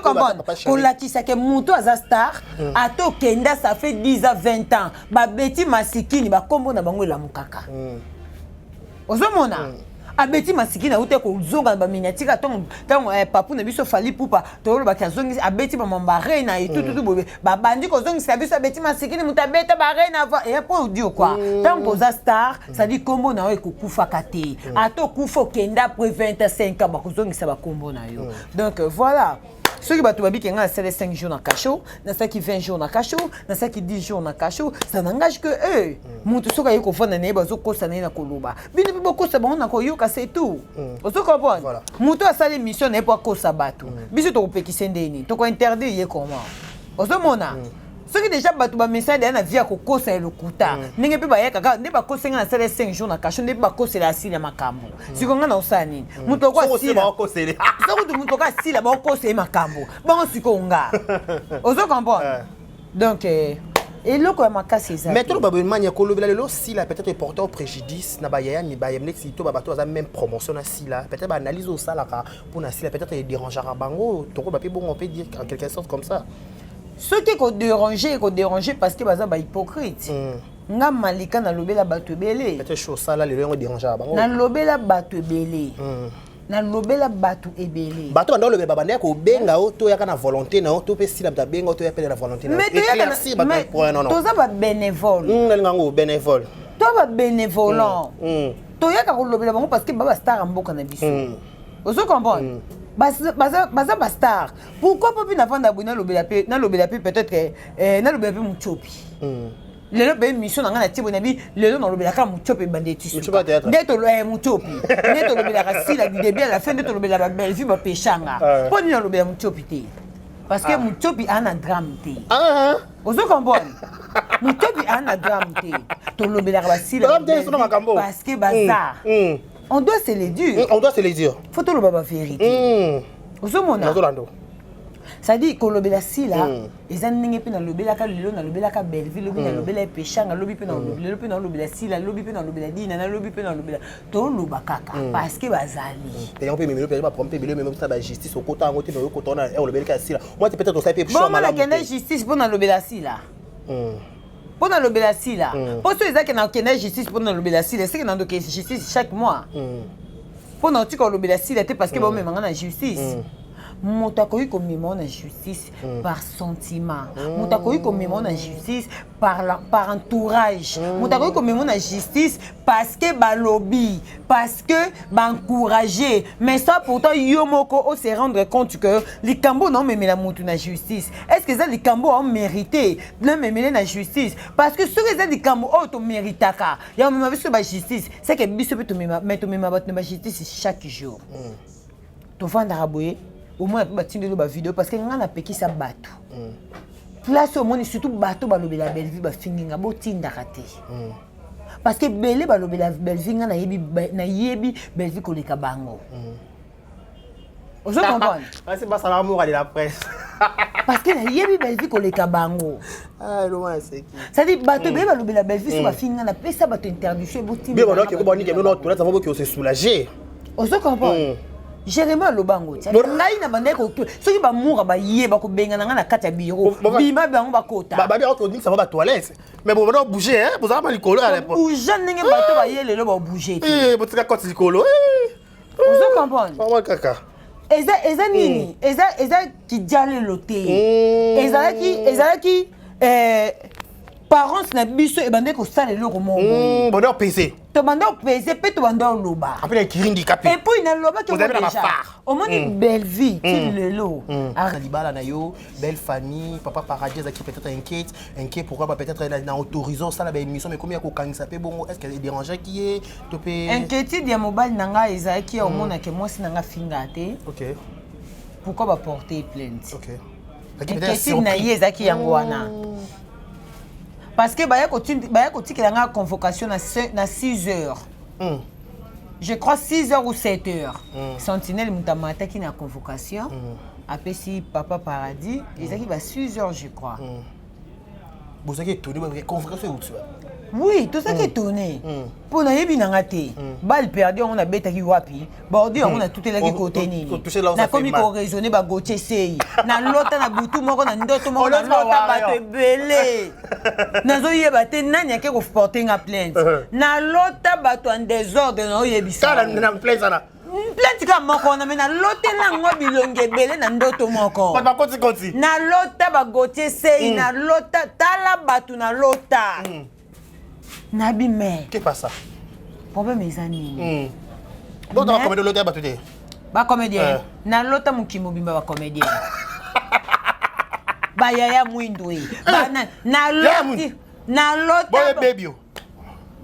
ko lakisa ke muto aza star ato kenda ça fait 10 à 20 ans ba beti masikini ba kombo na bango la mukaka ozomona abeti masiki na ute ko zonga ba miniature tant papu na biso fali pupa to lo ba kazongi abeti ba mambare na et tout bobe ba bandi ko zongi sa biso abeti masiki ni mutabeta ba reina et pour dire quoi tant que za star ça dit combo na yo ko kufa kate ato kufa kenda après 25 ans ba ko zongi sa ba combo na yo donc voilà. Ceux qui battent babi qui ont 5 jours dans cachot, dans ça qui 20 jours dans cachot, dans ça qui 10 jours dans cachot, ça n'engage que eux. Mon tout ce qui est qu'on fait dans les bases, qu'on s'en est dans Koloba. Bien beaucoup ça bon dans Koyoka c'est tout. Vous comprenez? Voilà. Mon tout à ça l'émission n'est pas qu'on s'abattu. Bien sûr tu peux qui s'endéni, tu peux interdire y comment. Vous comprenez? Ceux qui déjà battu ba message dans la vie à Koko c'est le kuta. N'engage pas ya kaka, n'est pas qu'on s'en a 5 jours dans cachot, n'est pas qu'on c'est la sile makambo. Si qu'on a dans ça ni. Mon tout quoi c'est ça que mon tout quoi si la bon c'est makambo. Bon si qu'on a. Vous comprenez? Donc et là quoi ma casse ça. Mais tout le monde mania kolobela lelo si la peut-être porter au préjudice na ba yaya ni ba yemne si to ba bato za même promotion na si la peut-être ba analyse au ça là pour na si la peut-être dérangera bango to ko ba pe bon on peut dire en quelque sorte comme ça. Ceux qui ont dérangé parce que baza ba hypocrite. Nga malika na lobela bato belé. Peut-être chose ça là les gens dérangera bango. Na lobela bato belé. Na lobela bato ebelé. Bato ando lobela babanda ko benga o to yaka na volonté na o to pe si la benga o to yaka na volonté na. Mais to yaka na point non non. To za ba bénévole. Ngango bénévole. To ba bénévolant. To yaka ko lobela bango parce que baba star mboka na biso. Vous comprenez? Baza star. Pourquoi pas na vanda buna lobela pe peut-être na lobela pe muchopi. Lelo be mission na ngana tibo na bi lelo na lobela ka muchopi bandeti. Ndeto lo muchopi. Ndeto lobela ka sila du début à la fin ndeto lobela ba belle vie ba pechanga. Po ni na lobela muchopi te. Parce que muchopi ana drame te. Vous comprenez? Muchopi ana drame te. To lobela ka sila. Parce que bazar. On doit se les dire. On doit se les dire. Faut tout le baba vérité. Vous mona. Ça dit que lobela si là, les années pe na lobela ka lelo na lobela ka Belleville, lobela lobela pechanga, lobi pe na lobela pe na lobela si là, lobi pe na lobela dina na lobi pe na lobela to loba kaka parce que bazali. Et on peut même pas prendre belé même ça ba justice au côté en côté au côté on a lobela ka si là. Moi c'est peut-être ça peut chaud malade. Bon, la justice pour na lobela si là. Pour na lobela si là. Pour ceux qui na kena justice pour na lobela si là, c'est que na do justice chaque mois. Pour na tu ko lobela si là parce que ba même na justice. Moutakoui comme mémoire en justice par sentiment. Moutakoui comme mémoire en justice par entourage. Moutakoui comme mémoire en justice parce que ba lobby, parce que ba encourager. Mais ça pourtant yomoko on se rendre compte que les Cambo non mais la moutou na justice. Est-ce que ça les Cambo ont mérité non mais la justice parce que ceux qui ont des Cambo ont mérité ka. Ya même avec la justice, c'est que biso peut mettre ma justice chaque jour. To vendre aboyer au moins batinde lo ba vidéo parce que ngana peki sa bato place au moins surtout bato ba lobela belle vie ba finginga botinda raté parce que belé ba lobela belle vie ngana yebi belle vie ko le kabango vous comprenez c'est pas ça l'amour de la presse parce que na yebi belle vie ko le kabango loin c'est qui ça dit bato belé ba lobela belle vie so ba finginga na pesa bato interdiction botinda bien bon que bon ni que non tout là ça va que se soulager vous comprenez Jérémy Lobango tia ngai na bande ko soki ba moura ba yeba ko benga na kati ya bureau bima bango ba kota ba bien on dit ça va ba toilette mais bon on doit bouger hein pour ça pas likolo à l'époque bouger ndenge bato ba yele lo ba bouger botika koti likolo vous comprenez pas moi kaka eza nini eza ki diale loté eza ki parents na biso e bande ko sala le ko mongo bon PC to bande PC pe to bande loba après kirindi capé et puis na loba que déjà au moins une belle vie tu le lot Alibala na yo belle famille papa paradis qui peut-être inquiet pourquoi pas peut-être na autorisant ça la émission mais combien ko kangisa pe bongo est-ce qu'elle est dérangée qui est to pe inquiétude ya mobile nanga ezaki au moins que moi sinanga finga te OK pourquoi va porter plainte OK inquiétude na yezaki yango wana parce que baya ko tikela nga convocation na 6 heures. Je crois 6 heures ou 7 heures. Sentinelle mutamata qui na convocation. Après si papa paradis, ils qui va 6 heures je crois. Vous avez tout convocation où tu vas. Oui, tout ça qui est tourné. Pour na yebi na ngate. Balle perdu on a bêta qui wapi. Bordi on a tout là qui côté ni. Na comme ko raisonner ba goche sei. Na lota na butu moko na ndoto moko na lota ba te belé. Na zo yeba te nani ke ko porter nga plainte. Na lota ba to en désordre na yebi ça. Ça na plainte ça. Plainte ka moko na mena lote na ngo bilonge belé na ndoto moko. Pas konti. Na lota ba goche sei na lota tala batu na lota. Nabi mais qu'est pas ça problème les amis donc on comédien l'autre battu ba comédien na lota mukimo bimba ba comédien ba yaya mwindwe ba na lota boy baby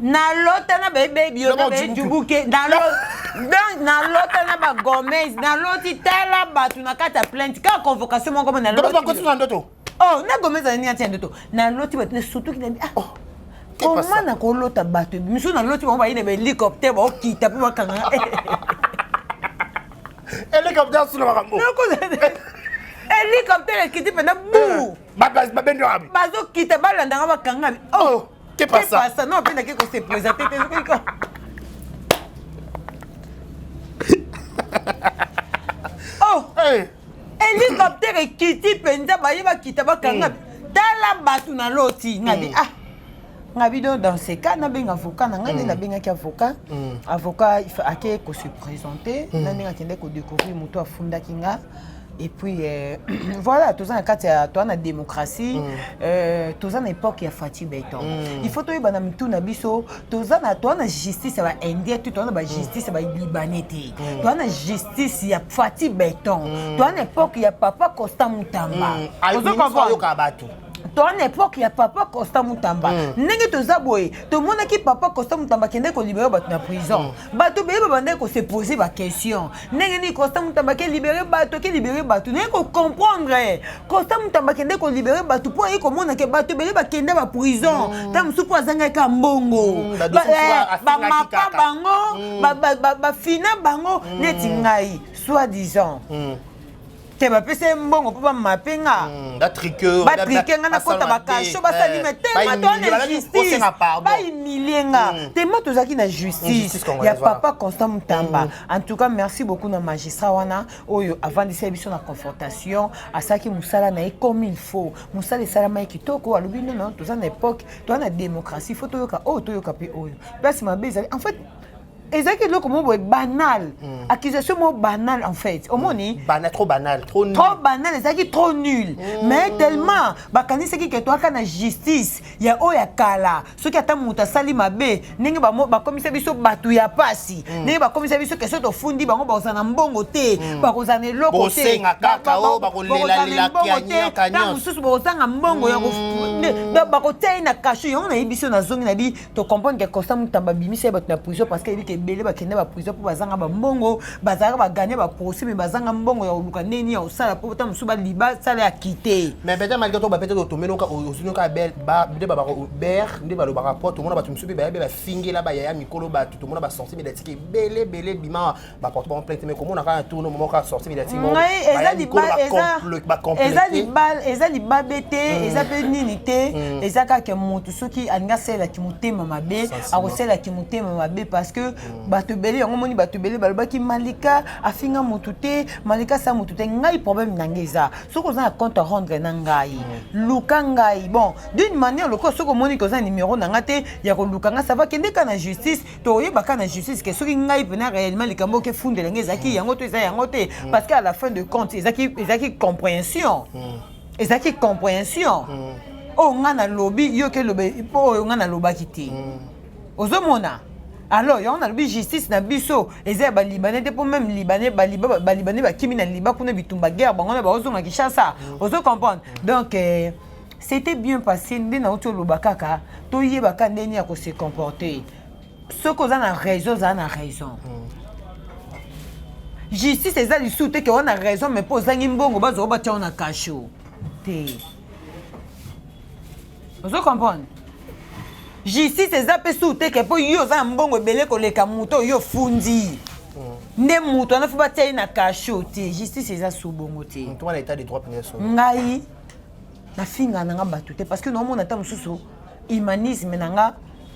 na lota na baby na bejubuke na lota na ba Gomez na loti tala batu na kata plainte ka convocation mon comme na lota ba continue ndoto oh na Gomez ani ati ndoto na loti batu na surtout ki comment na kolota bato miso na loti ba ine be hélicoptère ba okita po bakanga hélicoptère sous la rambo hélicoptère kiti pena bu ba bendo abi bazo kita balanda bakanga oh qu'est pas ça non pena ke ko se présenter te oh hélicoptère kiti penda ba yeba kita bakanga tala bato na loti ngabi Ngabi dans ces cas, na benga avocat, na ngane na benga ki avocat. Avocat il faut ake ko se présenter, na benga kende ko découvrir muto afunda kinga. Et puis voilà, tous en cas toi na démocratie, tous en époque il y a Fatih Béton. Il faut toi bana mitu na biso, tous en toi na justice va indien, toi na ba justice va libanais. Toi na justice il y a Fatih Béton. Toi na époque il y a Papa Costa Mutamba. Toi à l'époque il y a Papa Costa Mutamba. Nenge toza boye, to mona ki Papa Costa Mutamba kende ko libérer bato na prison. Bato be bande ko se poser ba question. Nenge ni Costa Mutamba ke libérer bato, nenge ko comprendre. Costa Mutamba kende ko libérer bato po e ko mona ke bato be ba kende ba prison. Tam supo azanga ka mbongo. Ba mapa bango, ba fina bango neti ngai soi-disant. Ba pese mbongo po ba mapenga ba triqueur na kota ba kasho ba sali mete matone justice ba imilenga tellement tozaki na justice ya Papa Constant Mutamba. En tout cas merci beaucoup na magistrat wana oyo avant de service na confrontation asaki musala na comme il faut musala sala mai kitoko alobi non toza na époque to na démocratie faut toyoka toyoka pe oyo parce ma beza en fait exact le comment banal accusation mo banal en fait au moni banal trop nul exact trop nul mais tellement bakanisi ki que toi kana justice ya oya kala soki ata muta sali mabe ndenge ba komisa biso batu ya pasi ndenge ba komisa biso que soto fundi bango ba kozana mbongo te ba kozana eloko te ba kolela kanya mususu ba kozanga mbongo ya ba kotai na kashu yo na biso na zongi na bi to comprendre que Constant Mutamba bimisa batu na prison parce que il belé ba kende ba prison pour bazanga ba mbongo bazanga ba gagner ba procès mais bazanga mbongo ya oluka neni ya osala pour ta musuba liba sala ya quitter mais peut-être malgré tout ba peut-être to menoka ozunoka bel ba de ba ber de ba lo ba rapport tout monde ba musubi ba fingi là ba ya mikolo ba tout monde ba sortir mais d'être belé bima ba porte pas en plainte mais comment on a quand tourner moment ka sortir mais d'être mo eza liba bete eza pe nini te eza ka ke mutu soki anga sela ki mutema mabe akosela ki mutema mabe parce que bato belé yango moni bato belé balobaki malika afinga mutute malika sa mutute ngai problème nangeza soko za compte à rendre na ngai luka ngai bon d'une manière loko soko moni ko za numéro na ngate ya ko luka nga ça va kende kana justice to yeba kana justice que soki ngai pena réellement likambo ke funde ngeza ki yango to eza yango te parce que à la fin de compte ezaki compréhension oh ngana lobby yo ke lobby po ngana lobaki te ozomona. Alors, il y a une justice na biso, les Libanais, pour même Libanais, Libanais, qui mina Liban, qu'on a vu tomber guerre, on a besoin de Kinshasa. Vous comprenez? Donc, c'était bien passé. Nous avons eu le bakaka, tout y est bakandeni à se comporter. Ce qu'on a raison, on a raison. Justice, c'est ça, il soutient qu'on a raison, mais pour ça, on a cachot. Vous comprenez? Justice eza pe soute ke po yo za mbongo belé ko leka muto yo fundi nde muto na fuba tei na kashote justice eza so bongo te to na état de droit pénal ngai na finga na nga batute parce que no mona ta mususu humanisme na nga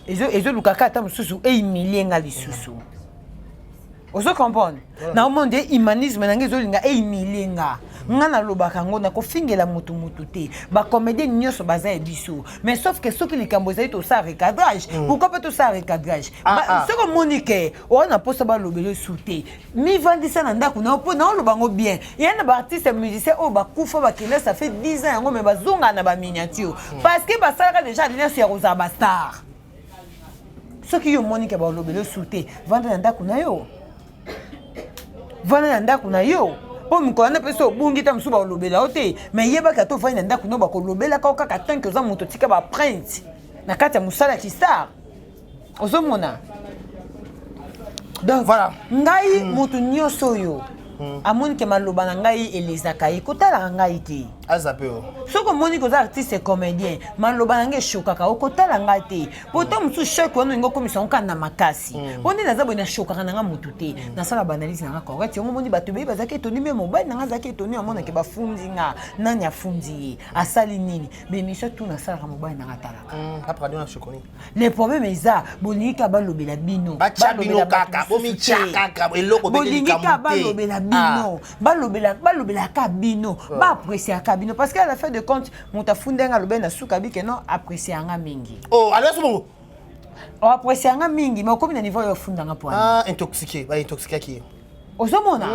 ezo lukaka ata mususu humilier nga lisusu. Ozo comprendre? Na monde humanisme nange ezolinga humilier nga. Nga na lobaka ngo na kofingela mutu te. Ba comédien nyonso baza ebiso. Mais sauf que ceux qui likambo ezali to sa recadrage. Pourquoi pas to sa recadrage? Ce que Monique, on a posa ba lobelo souté. Mi vandisa na ndako na po na lobango bien. Il y a un artiste musicien o ba kufa ba kila ça fait 10 ans ngo me bazonga na ba miniature. Parce que ba sala déjà déjà sur Rosa Bastard. Ce qui yo Monique ba lobelo souté. Vendre na ndako na yo. Vendre na ndako na yo. Po mikoana peso bungi ta msuba olobela ote mais yeba ka to fanya ndako no bakolobela ka kaka tanke za moto tika ba prince na kati ya musala ki star ozomona donc voilà ngai moto nyoso yo amoni ke maloba na ngai elezaka ekotala ngai te azapeo soko moni ko za artiste comédien maloba na ngai shokaka okotala ngai te poto musu shoko wana ngo komisa nkana makasi poni na zabo na shokaka na nga mutu te na sala banalise na nga correct ngo moni bato be bazaki toni me mobile na nga zaki toni amona ke bafundi nga nani afundi asali nini be miso tout na sala mobile na nga tala après on a chokoni le problème eza bonika balobela bino balobela kaka bomi chaka eloko bolingi ka balobela bino balobela ka bino ba apprécier ka bino parce qu'à la fin de compte muta fundenga lobena suka bike non apprécier nga mingi oh alors bon o apprécier nga mingi mais comme na niveau yo fundanga point intoxiqué ba intoxiqué qui ozomona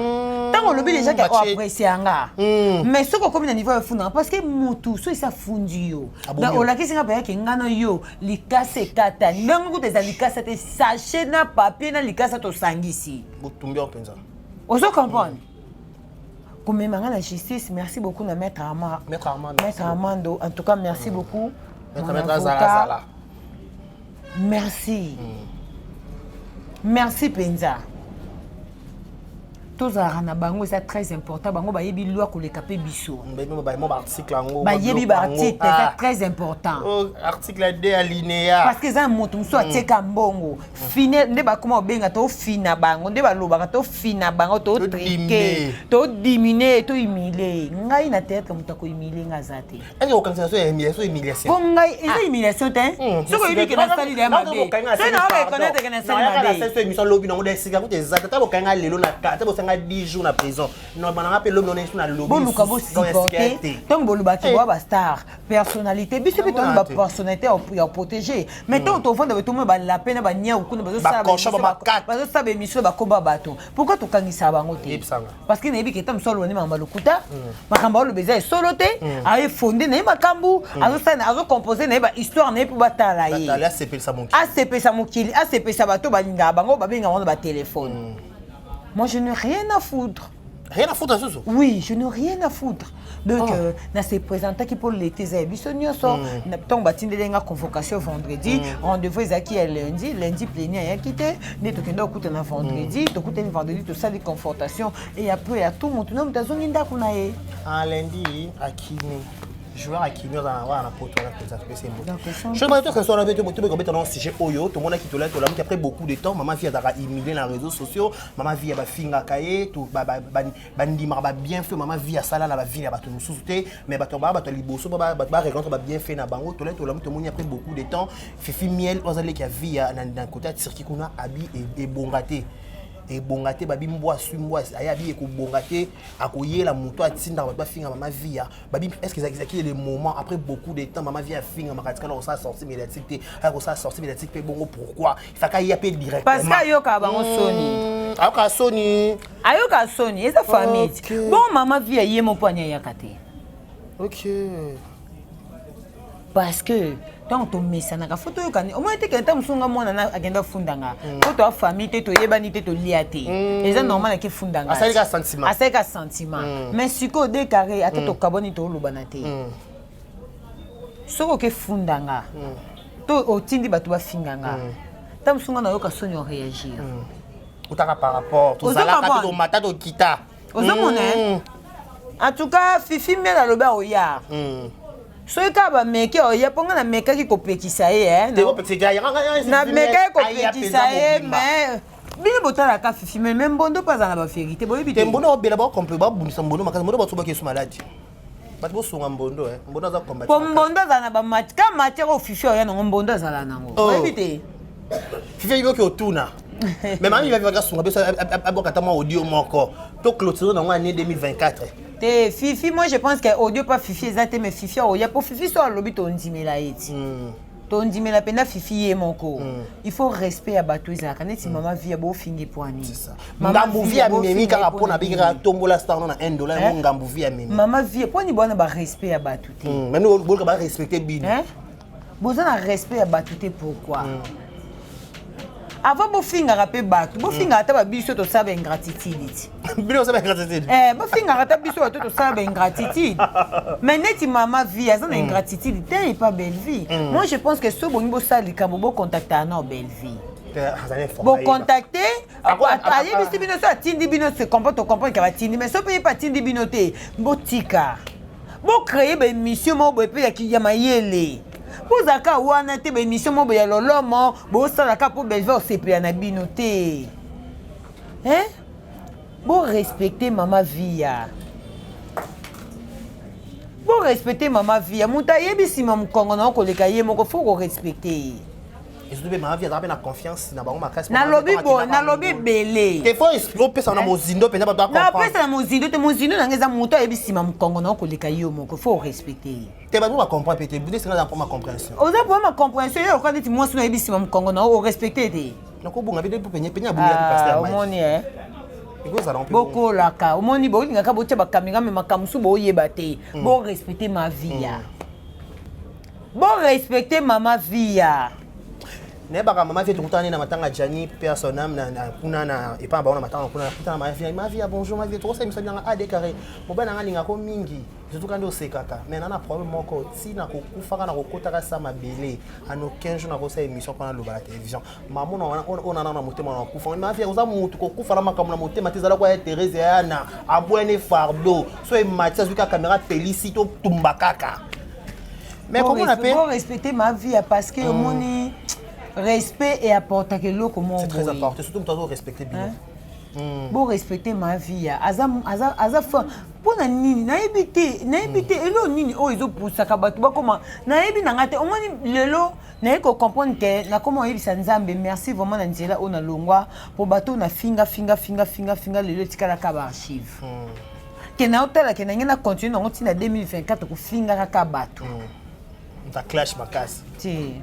tango lobi déjà que o apprécier nga mais ce comme na niveau yo fundanga parce que mutu so isa fundi yo na o la kisinga pa yake ngana yo likase kata ndango kuteza likase te sachet na papier na likase to sangisi botumbi en penza ozo comprendre comme la justice, merci beaucoup à Maître Armando. En tout cas, merci beaucoup. Maître Zala. Merci. Merci Penza. Tous les bango c'est très important. Bango ba yebi loi ko le capé biso. Article ango. Ba yebi article c'est très important. Article D alinéa. Parce que ça moto so ateka mbongo. Fine nde ba comment benga to fina bango nde ba loba to fina bango to triquer, to diminuer, to humilier. Ngai na tête comme to ko humilier ngazate. Est-ce que cancellation est humiliation? Bon ngai est humiliation te. Ce que il dit que na sali de ma bé. C'est na reconnaître que na sali ma bé. C'est émission lobby na ngode sika kuti ezata ta bokanga lelo na ta bosanga 10 jours na prison. Non bana rappel l'homme non na lobby. Bon luka bo supporter. Tant boluba ki bo ba star, personnalité, biso bi ton ba personnalité à protéger. Mais tant to vendre tout monde ba la peine ba nia okuna ba zo sa ba zo sa be mission ba komba bato. Pourquoi to kangisa bango te? Parce que na yebi ke tam solo ni mamba lokuta, makamba lo beza solo te, a fondé na makambu, azo sa na azo composer na ba histoire na pour batala yi. Batala c'est ça mon kili. ACP ça mon kili, ACP ça bato ba linga bango ba benga wana ba téléphone. Moi je n'ai rien à foutre. Rien à foutre à ce. Oui, je n'ai rien à foutre. Donc, na se présenter qui pour l'été Zabiso Nyoso, na ton batindelenga convocation vendredi, rendez-vous ezaki lundi plénière ya quitté, ne to kendo kuta na vendredi, to kuta ni vendredi to ça des confrontations et après à tout monde nous mtazongi ndako na ye. En lundi à Kimi. Joueur à Kimi dans la poto là que ça fait c'est bon. Je me dis que ça on avait tout mettre dans sujet oyo, tout le monde qui te là qui après beaucoup de temps maman vie a humilié dans les réseaux sociaux, maman vie a ba finga kaye, tout bandi marba bien fait maman vie a sala la vie a ba tout nous souté, mais ba to liboso ba rencontre ba bien fait na bango, tout le monde après beaucoup de temps, Fifi miel ozale qui a vie dans côté circuit kuna abi et bongaté. Et bongate babi mboa swimboa ayabi ko bongate akoyela muto atinda ba finga mama via babi est-ce que ça qui les moments après beaucoup de temps mama via finga makatika na ça sorti médiatique a ça sorti médiatique pe bongo pourquoi il faut qu'il y ait direct parce que ayoka bango Sony ayoka Sony et sa famille bon mama via yemo ponya yakate OK parce que tant to mesana ka photo yo kani au moins te kenta musunga mwana na agenda fundanga photo a famille te to yebani te to liate eza normal ke fundanga asaka sentiment mais siko de carré ata to kaboni to lobana te soko ke fundanga to otindi batu ba finganga ta musunga na yo ka sonyo réagir utaka par rapport to zala ka to mata to kita ozomona en tout cas Fifi mela loba oya so ikaba meke oya ponga na meka ki kopekisa ye na meka ko pekisa ye mais bini botala ka Fifi même bondo pas na ba vérité boyebi te mbono obela ba complet ba bumisa mbono makasi mbono ba tsoba ke sous maladie bato bosunga mbondo mbondo aza combattre po mbondo azala na bamatière matière ofifi oya nango mbondo azala nango oyebi te fifi ayiboki otuna mais mami vivaka sunga biso abokata mwa audio moko to clôture nango année 2024 te fifi moi je pense que audio pas fifi eza te mais fifi oya po fifi so alobi tondimela eti tondimela penda fifi ye moko il faut respect ya bato ezalaka neti mama vie bofingi poani ngambu vie amemi kaka mpona bikaka tombola star na $1 yango ngambu vie amemi mama vie poani bwana barespect ya bato te mais nous bolka barespecte bino boza na respect ya bato te pourquoi avant bofingaka mpe bato bofingaka ata babiso tosala baingratitude bino osala baingratitude bofingaka ata biso bato tosala baingratitude mais neti mama vie aza na ingratitude te epa belle vie moi je pense que so bongi bosala likambo bocontacte ana o belle vie bocontacte ayebisi bino so atindi bino se comprendre ka batindi mais so mpe ye pa atindi bino te botika bocreye baémission moko boye mpe ya mayele bozalaka wana te baémission moko ya lolomo bosalaka mpo belve osepela na bino te borespecte mama via borespecte mama via moto ayebi nsima mokongo na okoleka ye moko fo korespecte nalobi ebele opesa na mozindo mpenza bato napesa na mozindo te mozindo nanga eza moto ayebi nsima mokongo na okoleka ye moko fo orespecte te bato bacomprendre pete budesenga mpo macompréhension oza mpo macompréhension ye okoka neti mwasi no ayebi nsima mokongo na orespecte te nakobunga bide mpo penye abungaomoni bokolaka omoni bolingaka botia bakamera me makambo mosusu boyeba te borespecte ma via borespecte mama via nebaka mama vie tokutana na matanga jani personam na kuna na epa ba na matanga kuna na ma vie bonjour ma vie tokosa imisa bien a décarré mobana nga linga ko mingi surtout quand osekaka mais nana problème moko si na kokufaka na kokotaka sa mabele ano 15 jours na kosa émission pendant le la télévision maman on a na motema na kufa ma vie oza mutu kokufa na makambo na motema tezala kwa Thérèse yana abwene fardo so e matia zuka caméra pelicito tumbakaka mais comment on appelle pour respecter ma vie parce que moni respect et apporter que l'autre monde. C'est très important, surtout que tu dois respecter bien. Bon respecter ma vie. Aza pour na nini na ebité elo nini o ezo pusaka bato ba comment na ebi na ngate omoni lelo na eko comprendre que na comment yebisa nzambe merci vraiment na nzela ona longwa pour bato na finga lelo tikala ka ba archive. Que na hôtel que na ngena continuer na ntina 2024 ko finga ka bato. Ta clash makasi. Ti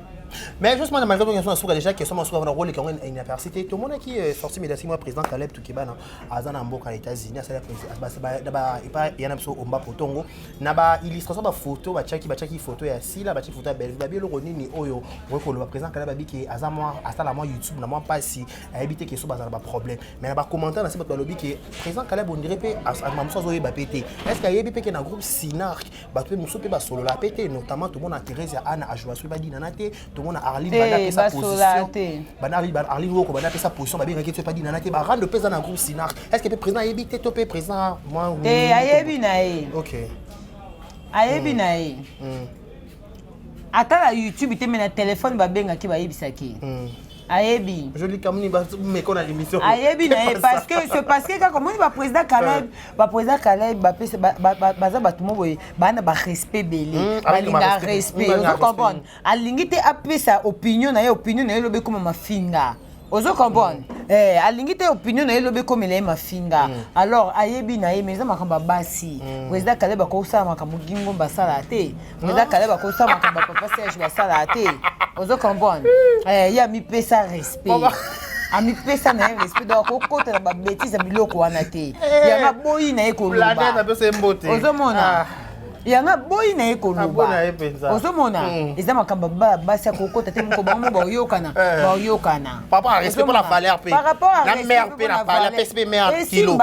mais justement malgré tout question sur déjà question sur le rôle qui ont une université tout le monde qui est sorti mais moi président Caleb Tukibana azana mboka les États-Unis ça ba yana biso omba potongo na ba illustration ba photo ba chaki photo ya sila ba chaki photo ya belle ba bielo nini oyo ko le président Caleb abiki azama asala moi YouTube na moi pas si habiter que so bazala ba problème mais na ba commentaire na se ba lobby que président Caleb on dirait pe mamso zo ba pété est-ce qu'il y a pe que na groupe Sinark ba pe muso pe ba solo la pété notamment tout le monde a Thérèse Anna a joué sur ba dinanate tout le monde a Arline bana sa position bana Arline woko bana sa position ba bien que tu pas dinanate ba rendre président na groupe Sinark est-ce que le président habiter topé président moi ayebi na ye OK ayebi na ye ata la YouTube te me na téléphone ba benga ki ba yebisaki ayebi je lis comme ni ba me kona l'émission ayebi na ye parce que quand comme ba président Caleb ba pesa baza bato mo boye bana ba respect belé ba linga respect vous comprendre alingi te apesa opinion na ye lobe comme mafinga ozo comprendre alingi te opinion na ye lobe comme ele mafinga alors ayebi na ye mais za makamba basi président Caleb ko sa makambo gingo basala te président Caleb ko sa makambo papa Serge basala te ozo comprendre ya mi pesa respect ami pesa na respect donc okota na ba bêtise biloko wana te ya na boyi na ekoloba la tête pesa mbote ozo mona yanga boyi na ekoloba ozo mona eza makamba basi akokota te moko bango bayokana papa respect pour la valeur pe par rapport à la mère pe la valeur pe mère kilo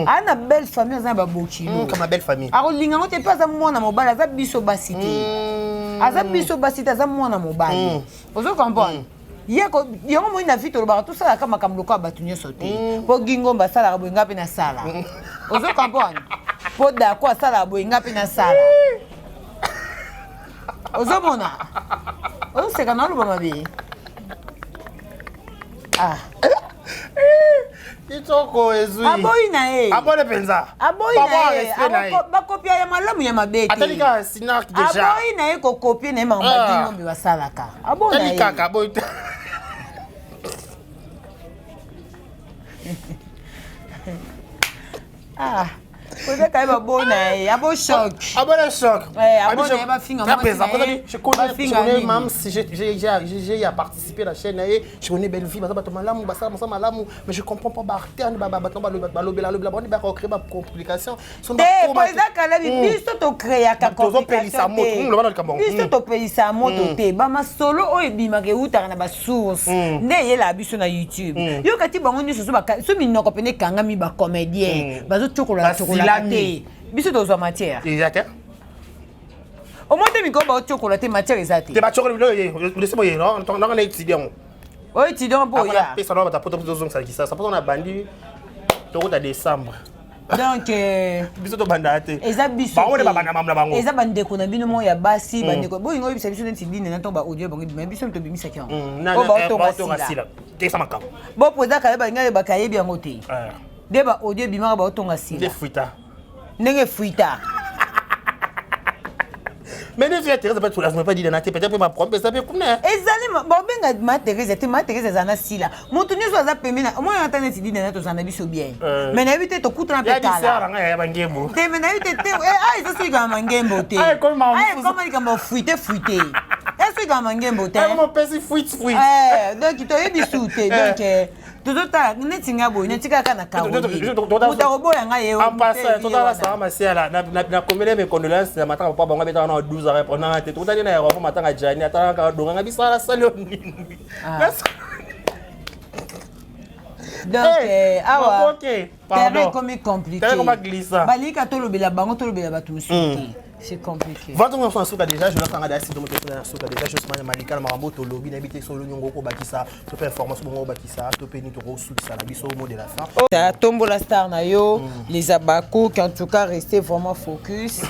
ana belle famille za ba bokilo comme la belle famille akolinga ngote pe aza mwana mobali aza biso basi te aza biso basi te aza mwana mobali ozo comprendre yango moi na vie tolobaka tosalaka makambo lokola bato nyonso te mpo gingo basalaka boyenga mpe na sala ozo comprendre mpo dako asalaka boyenga mpe na sala ozomona ozoseka na oloba mabe kitoko ezui aboyi na ye abone penza aboyi na ye bakopia ya malamu ya mabe te atalika sinak déjà aboyi na ye kokopie na ye makambo badingombe basalaka aboyi na ye kaka aboyi ah peut-être qu'il va bon à bon choc ah bon choc va finir même si j'ai participé à la chaîne je connais belle vie mais je comprends pas barterne ba créer ba complication sont ba biso to créer ka complication biso to pelisa moto te ba masolo o ebima ke utaka na ba source nde yela biso na YouTube yo kati bango nyuso so minoko pene kanga mi ba comédien bazo chokola te biso tozwa matière exact au moins de micro ba chokola te matière exact te ba chokola laisse moi non on est étudiant o étudiant bo ya pesa no ba poto poto ça qui ça parce on a bandi to à décembre donc biso to banda te eza biso ba on ba banda mamla bango eza bandeko na bino mo ya basi bandeko bo ingo bisa biso nti dine na to ba audio bango mais biso to bimisa ki o ba to rasila te sama ka bo poza ka ba ngai ba kayebi yango te deba audio bimaka ba otonga sila de fuita ndenge fuita mais ne viens Thérèse pas me pas dire na te peut-être ma promesse ça bien kuna ezali ba benga ma Thérèse zana sila mutu nyeso aza pemina moi atane ti dine na to zana biso bien mais na bité to kutana petala ya disara nga ya bangembo te mais na bité te ai ça sika mangembo te ai comment ikamba fuite est-ce que mangembo te ai mon pesi fuite donc to yebi soute donc tozota netinga boy netika kana kawo mutaroboya nga ye en passant totala ça masiala na combien mes condoléances na matanga papa bango beta na 12 heures pendant te totali na ya ko matanga jani atanga ka donga nga bisala salo nini donc awa pardon comme compliqué balika tolobela bango tolobela batu musuki c'est compliqué. Votre enfant a souka déjà, je vais faire un dessin de mon téléphone à souka déjà, je suis malika, marambo to lobby n'habiter sur le nyongo ko bakisa, to faire information bon bakisa, to peni to sou ça la biso au mot de la fin. Ta tombo la star na yo, les abako qui en tout cas rester vraiment focus.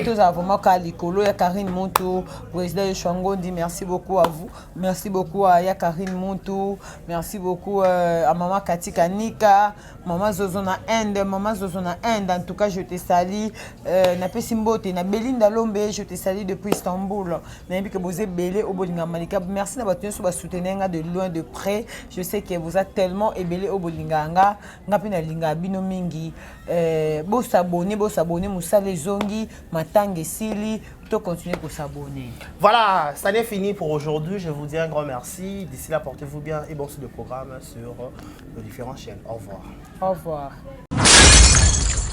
Tous avons vraiment Kalikolo, ya Karine Montou, président de Chwango dit merci beaucoup à vous. Merci beaucoup à ya Karine Montou, merci beaucoup à maman Katika Nika, maman Zozona Inde, en tout cas je te salue na pesimbo na Belinda Lombe, je te salue depuis Istanbul. Merci de soutenir de loin de près. Je sais que vous êtes tellement ébélé au Bolinganga. Ngapina linga bino mingi. Bo s'abonner, Moussa les zongi, matang sili. Tout continuer pour s'abonner. Voilà, ça n'est fini pour aujourd'hui. Je vous dis un grand merci. D'ici là, portez-vous bien et bon sur le programme sur nos différentes chaînes. Au revoir. Au revoir.